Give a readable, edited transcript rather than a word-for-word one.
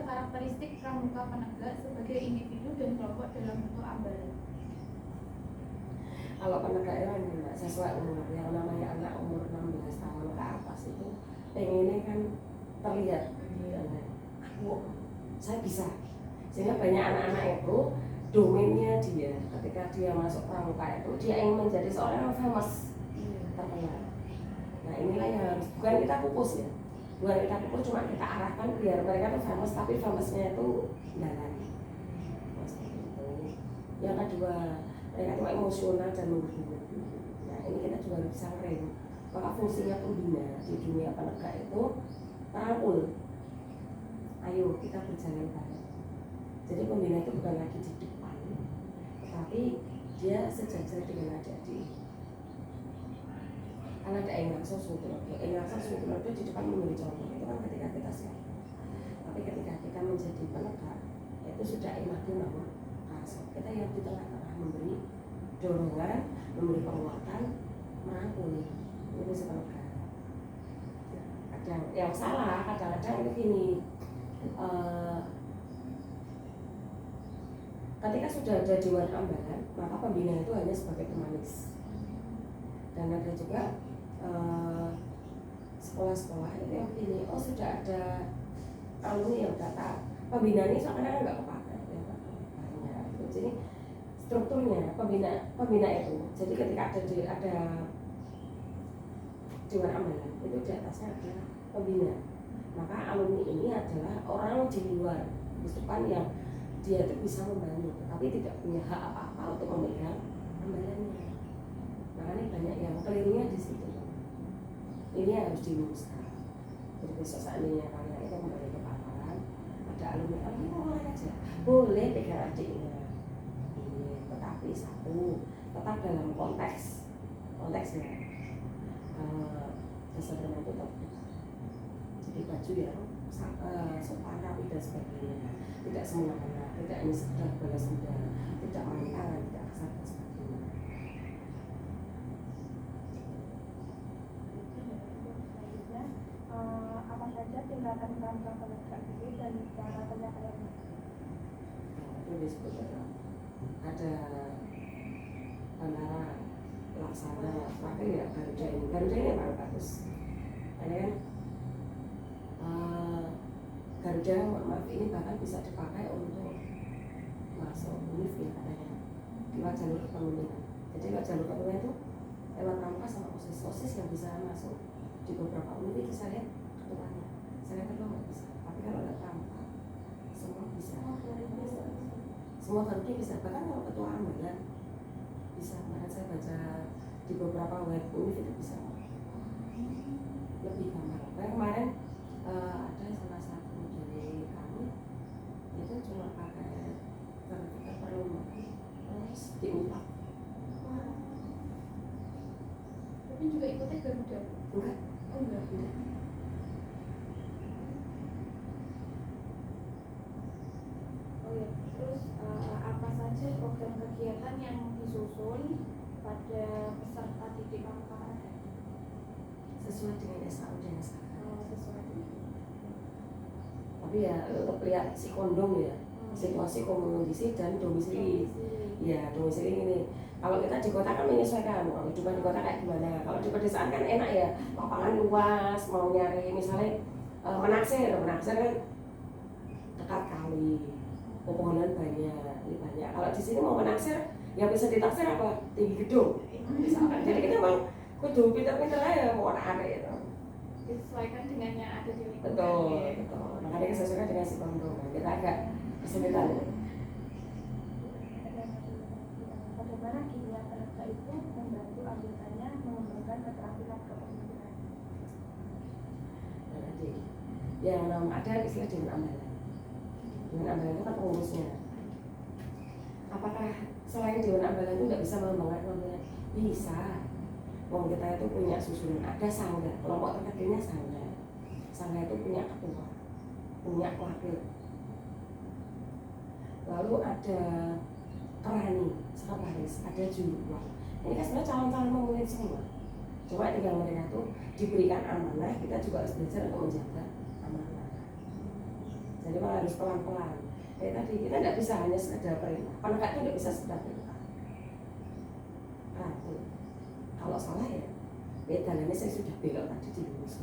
karakteristik pramuka penegak sebagai individu dan kelompok dalam bentuk ambalan. Kalau penegak itu sesuai umur, yang namanya anak umur 16 tahun ke atas itu pengennya kan terlihat saya bisa, sehingga banyak anak-anak itu domainnya dia ketika dia masuk pramuka itu dia ingin menjadi seorang yang famous, terkenal. Nah inilah yang harus, bukan kita pupus ya, bukan kita pupus, cuma kita arahkan biar mereka tuh famous, tapi famousnya itu jalan. Yang kedua, mereka itu emosional dan menghibur. Nah ini kita juga harus bisa ngerem. Maka fungsinya pembina di dunia penegak itu merangkul. Ayo kita berjalan bareng. Jadi pembina itu bukan lagi di depan, tetapi dia sejajar dengan adik-adik. Karena ada yang langsung Sutulodo di depan memberi contoh, itu kan ketika kita siap. Tapi ketika kita menjadi penegak, itu sudah imadu namun kasih. Kita yang di tengah-tengah memberi dorongan, memberi penguatan, merangkul. Itu sepenegak. Kadang yang salah, kadang-kadang itu gini. Ketika sudah ada dewan ambalan, maka pembina itu hanya sebagai pemanis. Dan ada juga sekolah-sekolah itu yang begini, oh sudah ada alumni yang data pembina ini seakan-akan nggak kepakai ya, jadi strukturnya pembina itu, jadi ketika ada dewan ambalan itu di atasnya ada pembina, maka alumni ini adalah orang di luar kehidupan yang dia itu bisa membantu, tapi tidak punya hak apa-apa untuk memegang ambalannya. Makanya banyak yang kelirunya di situ. Ini harus diluruskan. Jadi besok seandainya kalian itu kembali ke paparan, ada alumni mulai aja, boleh pegang adiknya. Tetapi satu, tetap dalam konteksnya. Kesadaran itu tetap. Jadi baju ya sopan rapi dan sebagainya. Tidak semena-mena, tidak hanya sekedar balas dendam, tidak main tangan, tidak kasar dan sebagainya. Apa saja tindakan pramuka penegak itu dan cara penyampaiannya? Itu disebut ada antara laksana, wakil ya Garuda ini paling bagus. Ada kan Garuda, maaf ini bahkan bisa dipakai untuk masuk univ ya katanya lewat jalur kepemimpinan. Jadi lewat jalur kepemimpinan itu lewat pramuka sama OSIS yang bisa masuk di beberapa univ itu saya lihat ketuanya, saya lihat ketua nggak bisa. Tapi kalau ada pramuka semua bisa. Semua Garuda bisa, bahkan kalau ketua ambalan bisa. Bahkan saya baca di beberapa web univ itu bisa lebih gampang. Kayak kemarin ada salah satu dari kami itu cuma pakai sertifikat perlombaan terus diumpat. Tapi juga ikutnya Garuda? Enggak. Oh enggak. Oh ya, terus apa saja program kegiatan yang disusun pada peserta didik pramuka penegak? Sesuai dengan SAU dan SKK. Sesuai. Tapi ya untuk lihat si kondom ya, situasi komunisi dan domisili. Ya domisili ini. Kalau kita di kota kan menyesuaikan, cuma di kota kayak gimana. Kalau di pedesaan kan enak ya, lapangan luas, mau nyari misalnya menaksir kan dekat kali, pepohonan banyak. Kalau di sini mau menaksir, yang bisa ditaksir apa? Tinggi gedung. Misalkan. Jadi kita memang kudu pinter-pinter aja mau anak-anak itu. Disesuaikan dengan yang ada di lingkungan. Betul. Makanya disesuaikan dengan si kondom. Kita agak kesulitan. Bagaimana kinerja penegak itu membantu anggotanya mengembangkan keterampilan kepemimpinan? Jadi, yang ada istilah dewan ambalan. Dewan ambalan itu kan pengurusnya. Apakah selain dewan ambalan itu nggak bisa mengembangkan kepemimpinan? Bisa. Wong kita itu punya susunan, ada sangga, kelompok terkecilnya sangga. Sangga itu punya ketua, punya wakil. Lalu ada kerani, sekretaris, ada juru. Ini kan sebenarnya calon-calon pemimpin semua. Cuma tinggal mereka tuh diberikan amanah, kita juga harus belajar untuk menjaga amanah. Jadi memang harus pelan-pelan. Kayak tadi kita tidak bisa hanya sekedar perintah. Penekat itu tidak bisa sekedar perintah. Nah, kalau salah ya, bedanya saya sudah belok tadi di lurus.